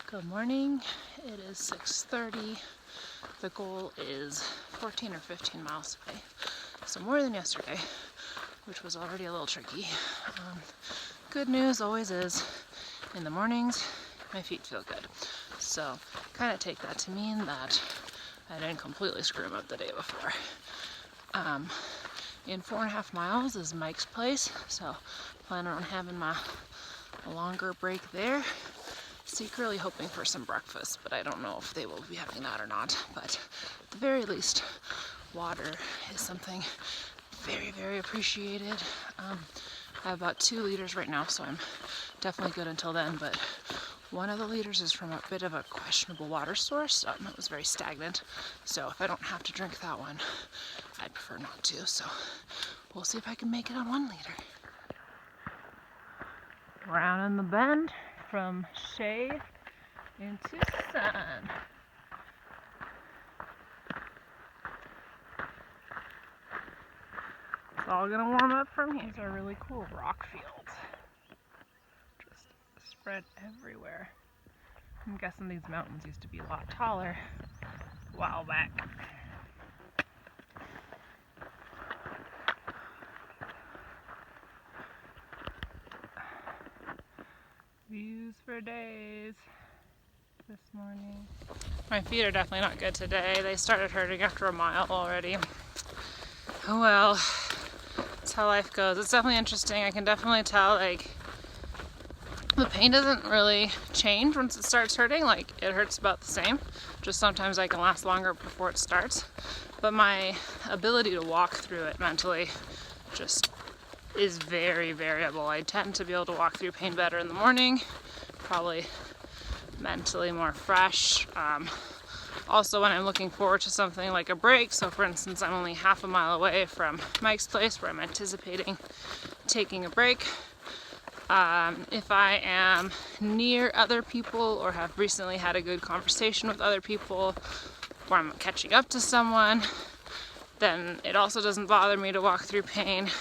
Good morning. It is 6:30. The goal is 14 or 15 miles away, so more than yesterday, which was already a little tricky. Good news always is, in the mornings, my feet feel good. So kind of take that to mean that I didn't completely screw them up the day before. In 4.5 miles is Mike's place, so planning on having a longer break there. Secretly hoping for some breakfast, but I don't know if they will be having that or not. But at the very least, water is something very, very appreciated. I have about 2 liters right now, so I'm definitely good until then, but one of the liters is from a bit of a questionable water source. It was very stagnant, so if I don't have to drink that one, I'd prefer not to. So we'll see if I can make it on 1 liter. Round in the bend from shade into sun. It's all gonna warm up from here. These are really cool rock fields. Just spread everywhere. I'm guessing these mountains used to be a lot taller a while back. Views for days this morning. My feet are definitely not good today. They started hurting after a mile already. Oh well, that's how life goes. It's definitely interesting. I can definitely tell, like, the pain doesn't really change once it starts hurting. Like, it hurts about the same. Just sometimes I can last longer before it starts. But my ability to walk through it mentally just is very variable. I tend to be able to walk through pain better in the morning, probably mentally more fresh. Also when I'm looking forward to something like a break, so for instance I'm only half a mile away from Mike's place where I'm anticipating taking a break. If I am near other people or have recently had a good conversation with other people, or I'm catching up to someone, then it also doesn't bother me to walk through pain.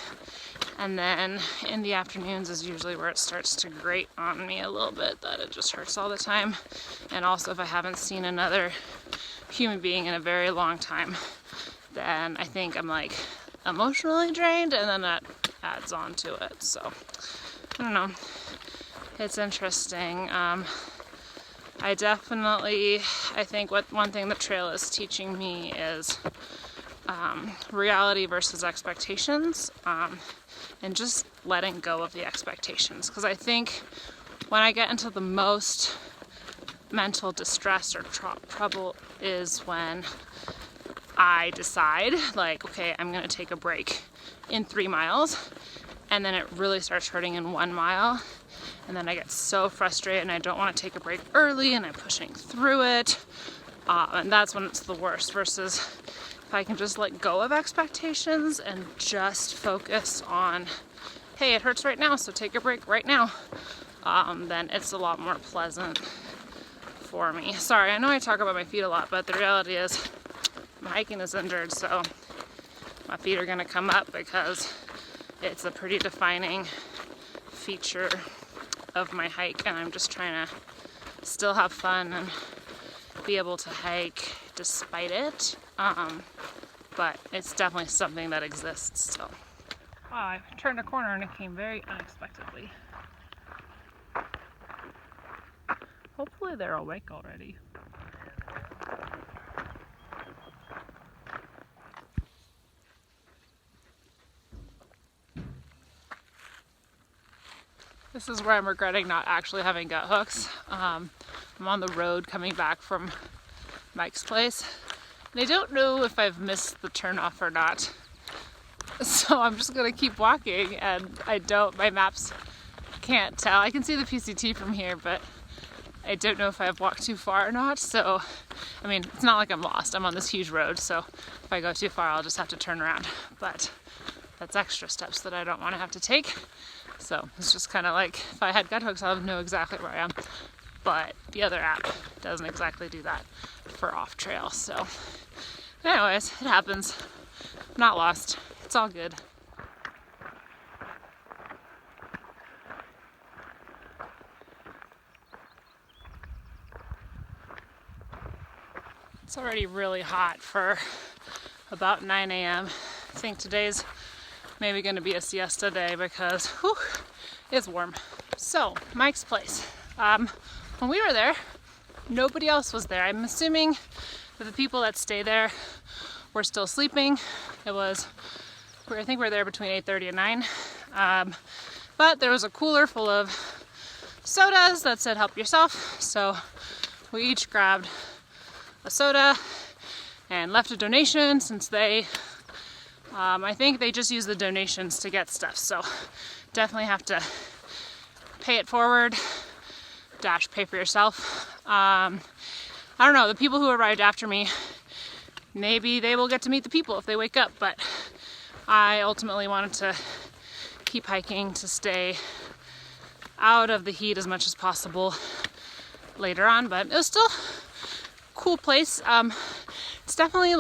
And then in the afternoons is usually where it starts to grate on me a little bit, that it just hurts all the time. And also if I haven't seen another human being in a very long time, then I think I'm like emotionally drained, and then that adds on to it. So I don't know. It's interesting. I think one thing the trail is teaching me is reality versus expectations. And just letting go of the expectations. Because I think when I get into the most mental distress or trouble is when I decide, like, okay, I'm going to take a break in 3 miles, and then it really starts hurting in 1 mile, and then I get so frustrated and I don't want to take a break early and I'm pushing through it, and that's when it's the worst. Versus if I can just let go of expectations and just focus on, hey, it hurts right now, so take a break right now, then it's a lot more pleasant for me. Sorry, I know I talk about my feet a lot, but the reality is my hiking is injured, so my feet are going to come up because it's a pretty defining feature of my hike, and I'm just trying to still have fun and be able to hike despite it. But it's definitely something that exists still. Wow, I turned a corner and it came very unexpectedly. Hopefully they're awake already. This is where I'm regretting not actually having gut hooks. I'm on the road coming back from Mike's place, and I don't know if I've missed the turnoff or not. So I'm just gonna keep walking, and my maps can't tell. I can see the PCT from here, but I don't know if I've walked too far or not. So, I mean, it's not like I'm lost. I'm on this huge road, so if I go too far, I'll just have to turn around. But that's extra steps that I don't want to have to take. So it's just kind of like, if I had gut hooks, I would know exactly where I am. But the other app doesn't exactly do that for off trail. So anyways, it happens. I'm not lost. It's all good. It's already really hot for about 9 a.m. I think today's maybe going to be a siesta day because it's warm. So, Mike's place. When we were there, nobody else was there. I'm assuming that the people that stay there were still sleeping. I think we were there between 8:30 and 9. But there was a cooler full of sodas that said help yourself. So we each grabbed a soda and left a donation since I think they just use the donations to get stuff. So definitely have to pay it forward / pay for yourself. I don't know, the people who arrived after me, maybe they will get to meet the people if they wake up, but I ultimately wanted to keep hiking to stay out of the heat as much as possible later on, but it was still a cool place. It's definitely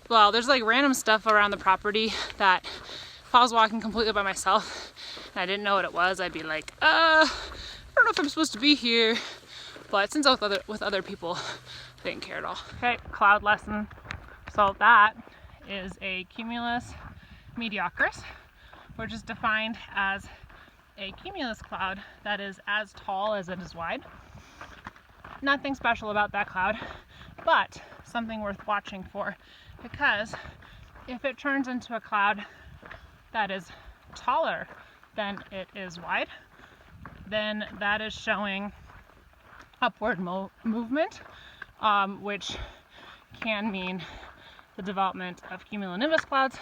there's like random stuff around the property that if I was walking completely by myself and I didn't know what it was, I'd be like, I don't know if I'm supposed to be here. But since I was with other people, I didn't care at all. Okay, cloud lesson. So that is a cumulus mediocris, which is defined as a cumulus cloud that is as tall as it is wide. Nothing special about that cloud, but something worth watching for, because if it turns into a cloud that is taller than it is wide, then that is showing upward movement, which can mean the development of cumulonimbus clouds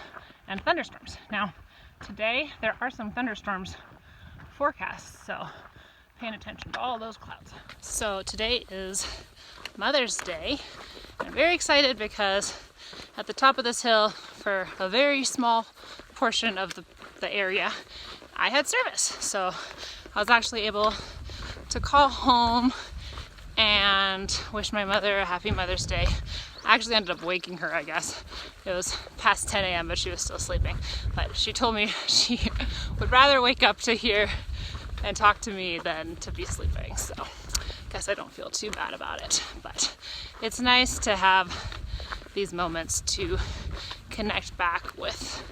and thunderstorms. Now, today there are some thunderstorms forecasts, so paying attention to all those clouds. So today is Mother's Day. I'm very excited because at the top of this hill, for a very small portion of the area, I had service. So I was actually able to call home and wish my mother a happy Mother's Day. I actually ended up waking her, I guess. It was past 10 a.m., but she was still sleeping. But she told me she would rather wake up to hear and talk to me than to be sleeping. So I guess I don't feel too bad about it. But it's nice to have these moments to connect back with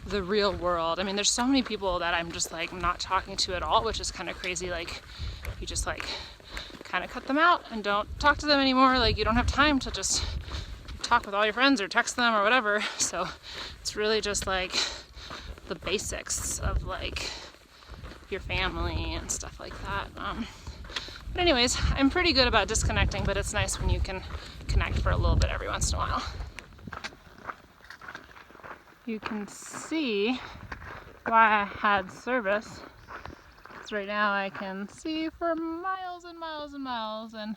the real world. I mean, there's so many people that I'm just not talking to at all, which is kind of crazy. You just kind of cut them out and don't talk to them anymore. You don't have time to just talk with all your friends or text them or whatever. So it's really just the basics of your family and stuff like that. But anyways, I'm pretty good about disconnecting, but it's nice when you can connect for a little bit every once in a while. You can see why I had service. So right now I can see for miles and miles and miles, and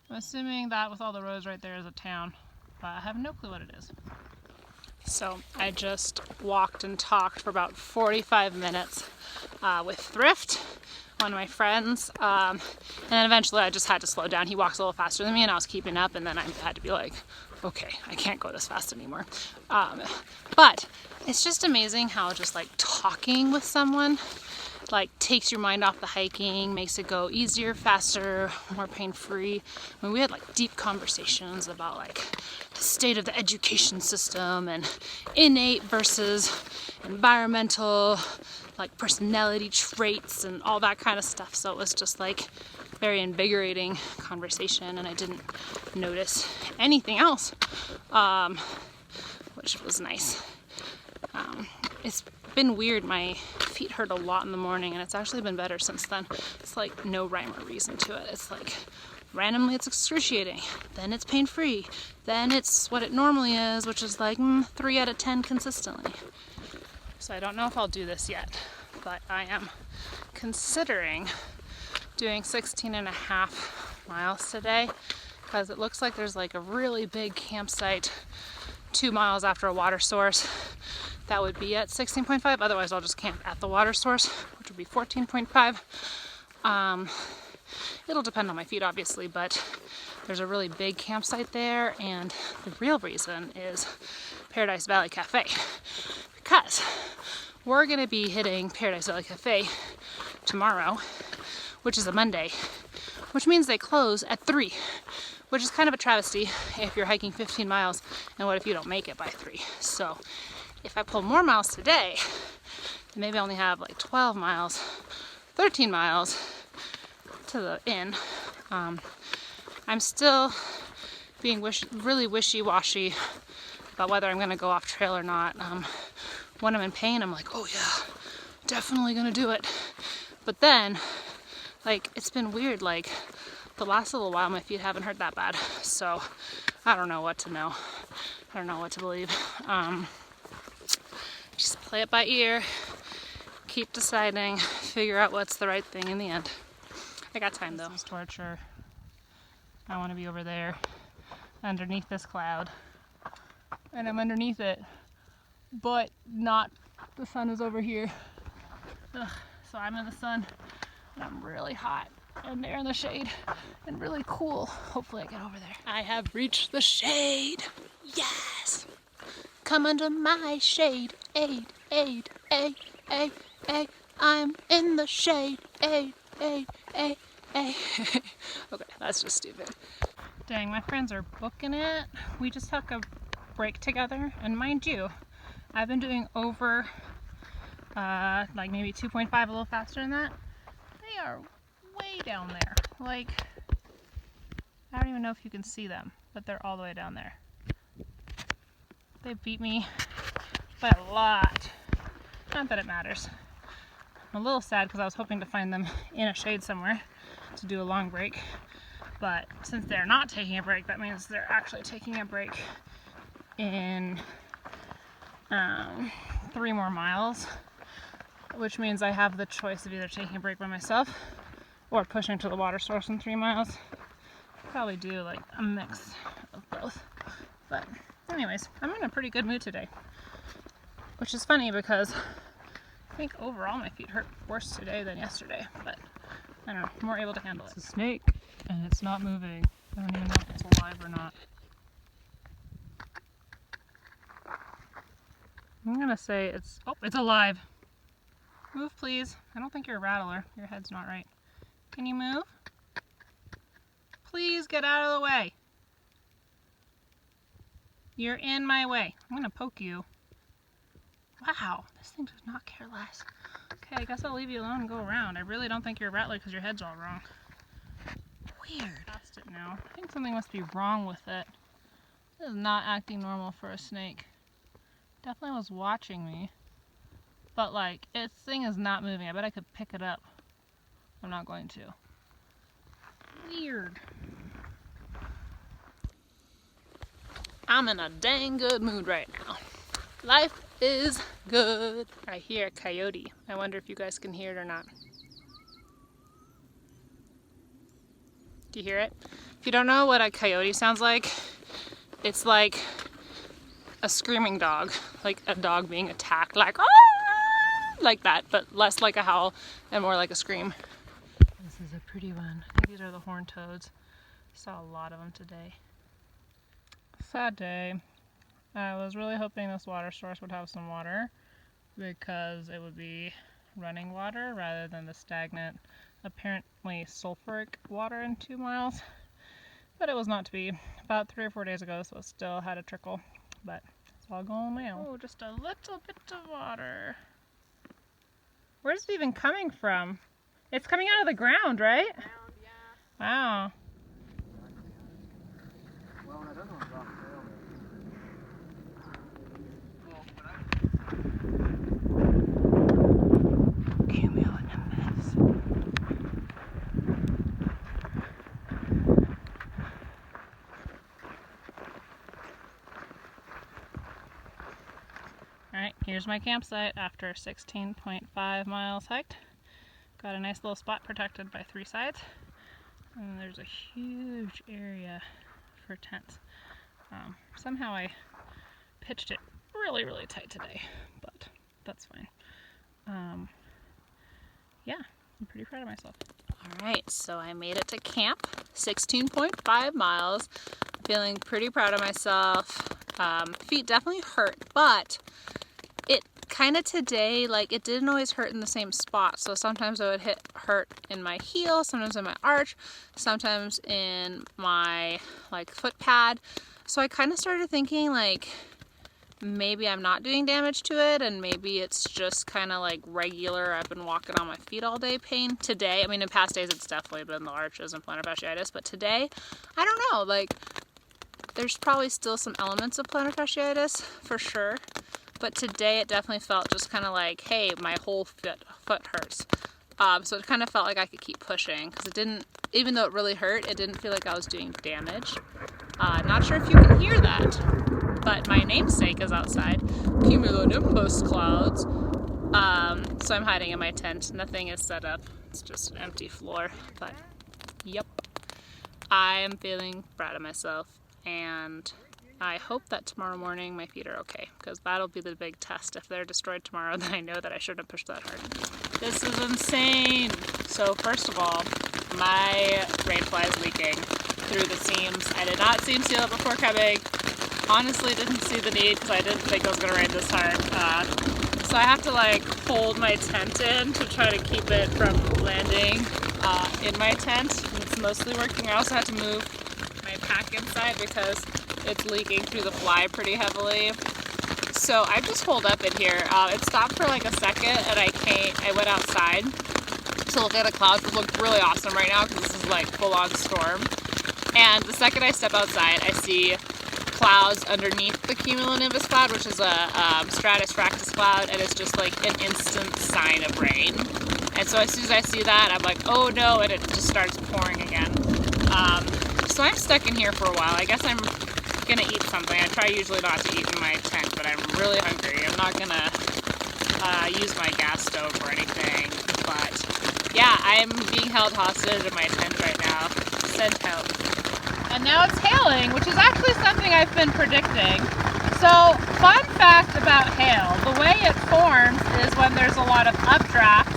I'm assuming that with all the roads right there is a town, but I have no clue what it is. So I just walked and talked for about 45 minutes with Thrift, one of my friends, and then eventually I just had to slow down. He walks a little faster than me and I was keeping up, and then I had to be okay, I can't go this fast anymore. But it's just amazing how just talking with someone takes your mind off the hiking, makes it go easier, faster, more pain-free. I mean, we had deep conversations about the state of the education system and innate versus environmental, personality traits and all that kind of stuff. So it was just very invigorating conversation, and I didn't notice anything else, which was nice. It's been weird. My feet hurt a lot in the morning, and it's actually been better since then. It's no rhyme or reason to it. It's randomly it's excruciating, then it's pain-free, then it's what it normally is, which is 3 out of 10 consistently. So I don't know if I'll do this yet, but I am considering doing 16.5 miles today, because it looks like there's a really big campsite 2 miles after a water source that would be at 16.5. Otherwise I'll just camp at the water source, which would be 14.5. It'll depend on my feet, obviously, but there's a really big campsite there, and the real reason is Paradise Valley Cafe, because we're gonna be hitting Paradise Valley Cafe tomorrow, which is a Monday, which means they close at 3, which is kind of a travesty if you're hiking 15 miles, and what if you don't make it by 3? So if I pull more miles today, maybe I only have like 12 miles, 13 miles to the inn. I'm still being really wishy-washy about whether I'm gonna go off trail or not. When I'm in pain, I'm like, oh yeah, definitely gonna do it. But then, like, it's been weird, like, the last little while my feet haven't hurt that bad. So, I don't know what to know. I don't know what to believe. Just play it by ear, keep deciding, figure out what's the right thing in the end. I got time though. This is torture. I want to be over there, underneath this cloud. And I'm underneath it, but not, the sun is over here. Ugh. So I'm in the sun, and I'm really hot, and they're in the shade, and really cool. Hopefully I get over there. I have reached the shade. Yes! Come under my shade. Aid, aid, aid, aid, aid. I'm in the shade. Aid, aid, aid, aid. Okay, that's just stupid. Dang, my friends are booking it. We just took a break together, and mind you, I've been doing over like maybe 2.5, a little faster than that. They are way down there. Like, I don't even know if you can see them, but they're all the way down there. They beat me by a lot. Not that it matters. I'm a little sad because I was hoping to find them in a shade somewhere to do a long break. But since they're not taking a break, that means they're actually taking a break in 3 more miles. Which means I have the choice of either taking a break by myself or pushing to the water source in 3 miles. Probably do like a mix of both. But anyways, I'm in a pretty good mood today. Which is funny because I think overall my feet hurt worse today than yesterday. But I don't know, I'm more able to handle it. It's a snake and it's not moving. I don't even know if it's alive or not. I'm gonna say it's alive. Move, please. I don't think you're a rattler. Your head's not right. Can you move? Please get out of the way. You're in my way. I'm gonna poke you. Wow, this thing does not care less. Okay, I guess I'll leave you alone and go around. I really don't think you're a rattler because your head's all wrong. Weird. Past it now. I think something must be wrong with it. This is not acting normal for a snake. Definitely was watching me. But like, this thing is not moving. I bet I could pick it up. I'm not going to. Weird. I'm in a dang good mood right now. Life is good. I hear a coyote. I wonder if you guys can hear it or not. Do you hear it? If you don't know what a coyote sounds like, it's like a screaming dog. Like a dog being attacked. Like, ah! Like that, but less like a howl and more like a scream. This is a pretty one. I think these are the horned toads. Saw a lot of them today. Sad day. I was really hoping this water source would have some water because it would be running water rather than the stagnant, apparently sulfuric water in 2 miles. But it was not to be. About 3 or 4 days ago, so it still had a trickle, but it's all gone now. Oh, just a little bit of water. Where's it even coming from? It's coming out of the ground, right? Ground, yeah. Wow. Well, that other one's off trail there. Cumulonimbus. Alright, here's my campsite after 16.5 miles hiked. Got a nice little spot protected by 3 sides. And there's a huge area for tents. Somehow I pitched it really, really tight today, but that's fine. Yeah, I'm pretty proud of myself. Alright, so I made it to camp, 16.5 miles. Feeling pretty proud of myself. Feet definitely hurt, but it kind of today, like it didn't always hurt in the same spot. So sometimes it would hurt in my heel, sometimes in my arch, sometimes in my like foot pad. So I kind of started thinking like maybe I'm not doing damage to it, and maybe it's just kind of like regular I've been walking on my feet all day pain. Today, I mean in past days it's definitely been the arches and plantar fasciitis, but today, I don't know, like there's probably still some elements of plantar fasciitis for sure, but today it definitely felt just kind of like, hey, my whole foot hurts. So it kind of felt like I could keep pushing, because it didn't, even though it really hurt, it didn't feel like I was doing damage. Not sure if you can hear that, but my namesake is outside. Cumulonimbus clouds. So I'm hiding in my tent. Nothing is set up. It's just an empty floor. But, yep. I am feeling proud of myself, and I hope that tomorrow morning my feet are okay, because that'll be the big test. If they're destroyed tomorrow, then I know that I shouldn't have pushed that hard. This is insane! So first of all, my rain fly is leaking through the seams. I did not seam seal it before coming. Honestly, didn't see the need because I didn't think it was going to rain this hard. So I have to like hold my tent in to try to keep it from landing in my tent. And it's mostly working. I also had to move my pack inside because it's leaking through the fly pretty heavily. So I just holed up in here. It stopped for like a second, and I went outside to look at the clouds, which look really awesome right now because this is like full-on storm. And the second I step outside, I see clouds underneath the cumulonimbus cloud, which is a stratus fractus cloud, and it's just like an instant sign of rain. And so as soon as I see that, I'm like, oh no, and it just starts pouring again. So I'm stuck in here for a while. I guess I'm gonna eat something. I try usually not to eat in my tent, but I'm really hungry. I'm not gonna use my gas stove or anything, but yeah, I'm being held hostage in my tent right now. Send help. And now it's hailing, which is actually something I've been predicting. So, fun fact about hail, the way it forms is when there's a lot of updraft.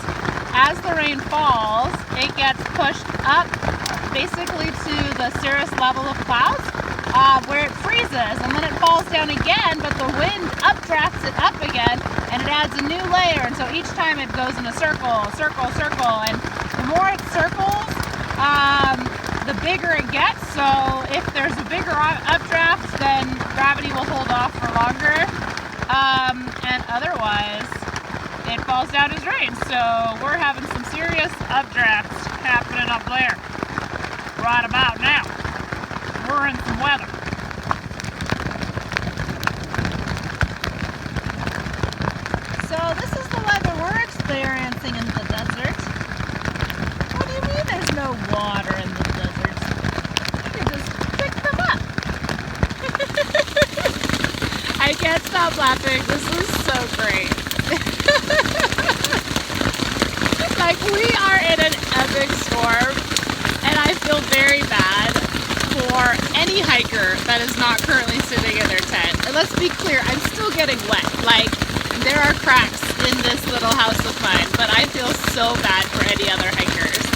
As the rain falls, it gets pushed up basically to the cirrus level of clouds, where it freezes, and then it falls down again, but the wind updrafts it up again, and it adds a new layer, and so each time it goes in a circle, circle, circle, and the more it circles, the bigger it gets. So if there's a bigger updraft, then gravity will hold off for longer, and otherwise it falls down as rain. So we're having some serious updrafts happening up there right about now. We're in some weather. So this is the weather we're experiencing in the desert. What do you mean there's no water in the desert? You can just pick them up. I can't stop laughing. This is so great. Like, we are in an epic storm, and I feel very bad for any hiker that is not currently sitting in their tent. And let's be clear, I'm still getting wet. Like, there are cracks in this little house of mine, but I feel so bad for any other hikers.